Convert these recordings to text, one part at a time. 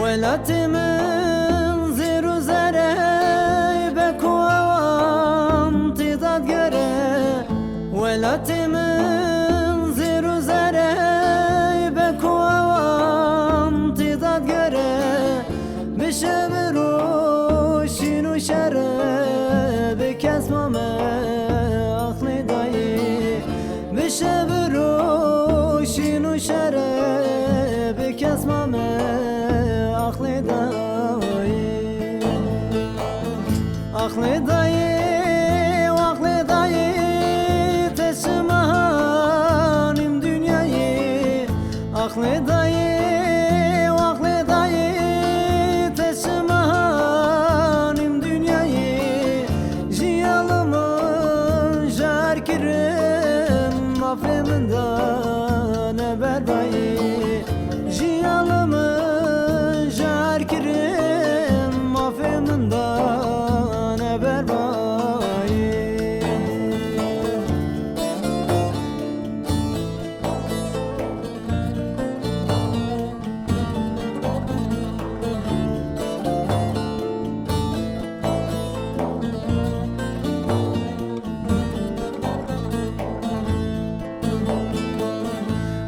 ولاتمن زیر و زره بکوان تیداد گره ولاتمن زیر و زره بکوان تیداد گره بشه بروشین و شره بکس مامه اخلی دایی بشه بروشین و شره بکس مامه اخلی دایی اخلی دایی و اخلی دایی تسمانیم dünyayı اخلی دایی و اخلی دایی تسمانیم dünyayı jiyalımın jarkirim mafreminden berbayı jiyalımın jarkirim mafreminden berbayı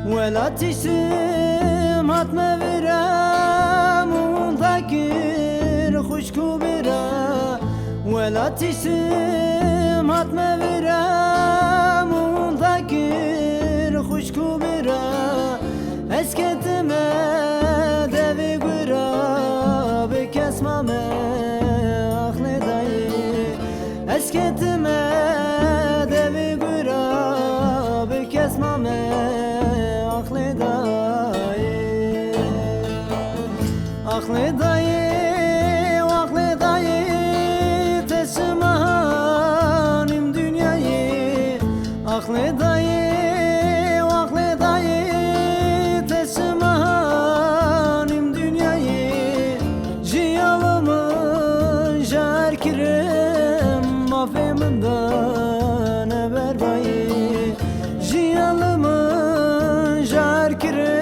ولا تشم هاتما برام وذاكر خشكو برا ولا تشم هاتما برام وذاكر خشكو برا اسكتما دبي قرا بكسمة ما اخلي داي اسكتما دبي قرا بكسمة ما اخلي داي اخلي داي واخلي داي تسمانیم dünyayı اخلي داي واخلي داي تسمانیم dünyayı jiyalımın jarkirim mafeminden berbayı jiyalımın jarkirim